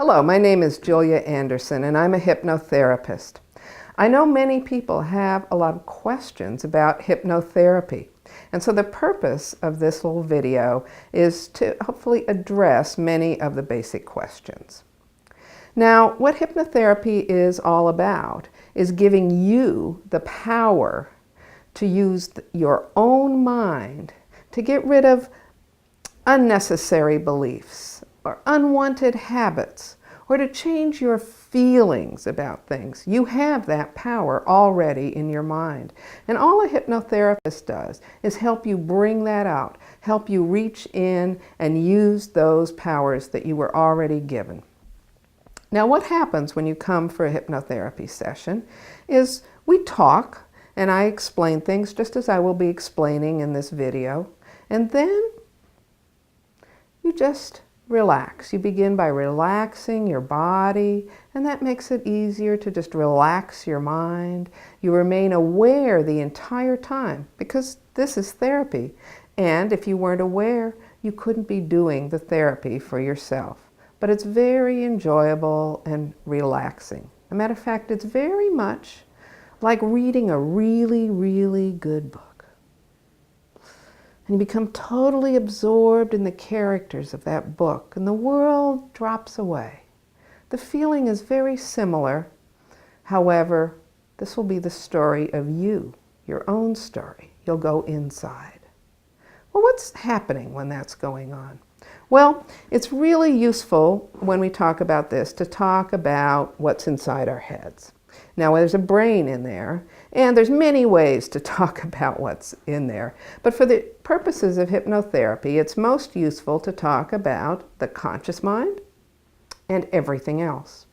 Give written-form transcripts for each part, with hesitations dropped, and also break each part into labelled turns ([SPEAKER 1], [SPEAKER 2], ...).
[SPEAKER 1] Hello, my name is Julia Anderson and I'm a hypnotherapist. I know many people have a lot of questions about hypnotherapy, and so the purpose of this little video is to hopefully address many of the basic questions. Now, what hypnotherapy is all about is giving you the power to use your own mind to get rid of unnecessary beliefs or unwanted habits, or to change your feelings about things. You have that power already in your mind. And all a hypnotherapist does is help you bring that out, help you reach in and use those powers that you were already given. Now, what happens when you come for a hypnotherapy session is we talk, and I explain things just as I will be explaining in this video, and then you just relax. You begin by relaxing your body, and that makes it easier to just relax your mind. You remain aware the entire time because this is therapy. And if you weren't aware, you couldn't be doing the therapy for yourself. But it's very enjoyable and relaxing. As a matter of fact, it's very much like reading a really, really good book. And you become totally absorbed in the characters of that book, and the world drops away. The feeling is very similar. However, this will be the story of you, your own story. You'll go inside. Well, what's happening when that's going on? Well, it's really useful when we talk about this to talk about what's inside our heads. Now, there's a brain in there, and there's many ways to talk about what's in there. But for the purposes of hypnotherapy, it's most useful to talk about the conscious mind and everything else.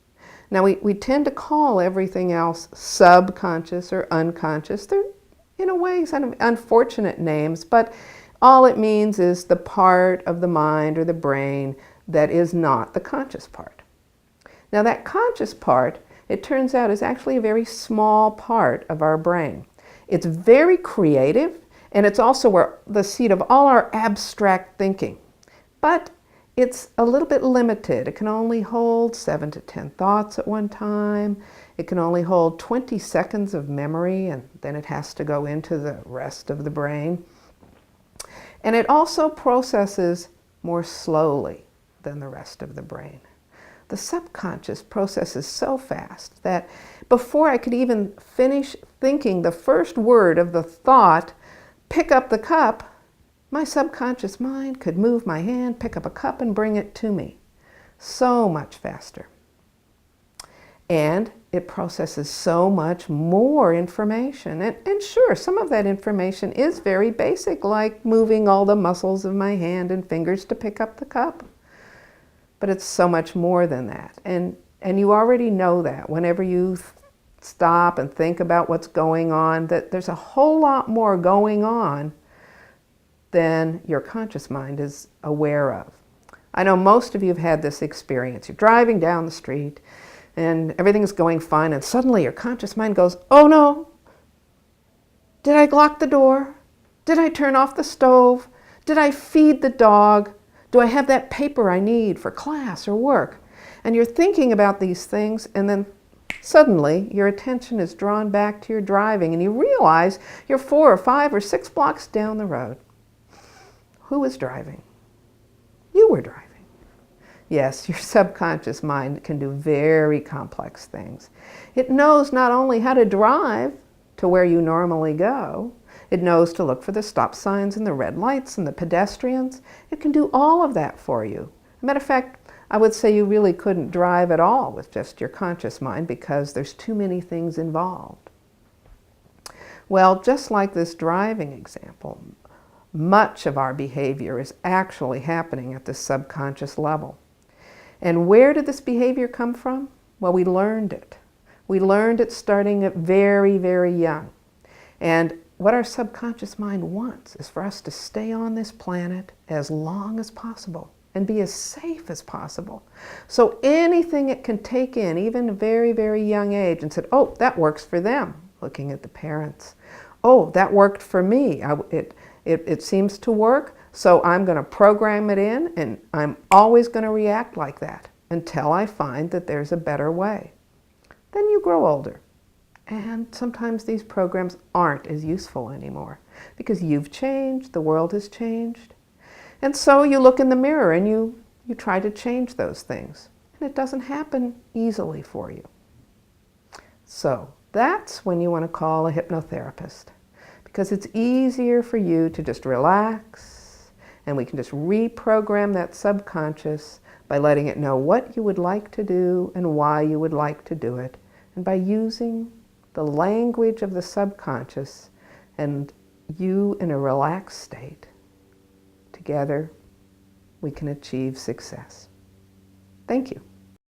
[SPEAKER 1] Now, we tend to call everything else subconscious or unconscious. They're, in a way, kind of unfortunate names, but all it means is the part of the mind or the brain that is not the conscious part. Now, that conscious part, it turns out, is actually a very small part of our brain. It's very creative, and it's also where the seat of all our abstract thinking. But it's a little bit limited. It can only hold 7 to 10 thoughts at one time. It can only hold 20 seconds of memory, and then it has to go into the rest of the brain. And it also processes more slowly than the rest of the brain. The subconscious processes so fast that before I could even finish thinking the first word of the thought, pick up the cup, my subconscious mind could move my hand, pick up a cup, and bring it to me. So much faster. And it processes so much more information. And sure, some of that information is very basic, like moving all the muscles of my hand and fingers to pick up the cup. But it's so much more than that. And you already know that whenever you stop and think about what's going on, that there's a whole lot more going on than your conscious mind is aware of. I know most of you have had this experience. You're driving down the street and everything is going fine, and suddenly your conscious mind goes, oh no, did I lock the door? Did I turn off the stove? Did I feed the dog? Do I have that paper I need for class or work? And you're thinking about these things, and then suddenly your attention is drawn back to your driving, and you realize you're 4 or 5 or 6 blocks down the road. Who was driving? You were driving. Yes, your subconscious mind can do very complex things. It knows not only how to drive to where you normally go, it knows to look for the stop signs and the red lights and the pedestrians. It can do all of that for you. As a matter of fact, I would say you really couldn't drive at all with just your conscious mind because there's too many things involved. Well, just like this driving example, much of our behavior is actually happening at the subconscious level. And where did this behavior come from? Well, we learned it. We learned it starting at very, very young. And what our subconscious mind wants is for us to stay on this planet as long as possible and be as safe as possible. So anything it can take in, even a very, very young age, and said, oh, that works for them, looking at the parents. Oh, that worked for me. It seems to work, so I'm going to program it in, and I'm always going to react like that. until I find that there's a better way. Then you grow older. And sometimes these programs aren't as useful anymore because you've changed, the world has changed. And so you look in the mirror and you try to change those things. And it doesn't happen easily for you. So that's when you want to call a hypnotherapist, because it's easier for you to just relax, and we can just reprogram that subconscious by letting it know what you would like to do and why you would like to do it, and by using the language of the subconscious and you in a relaxed state. Together, we can achieve success. Thank you.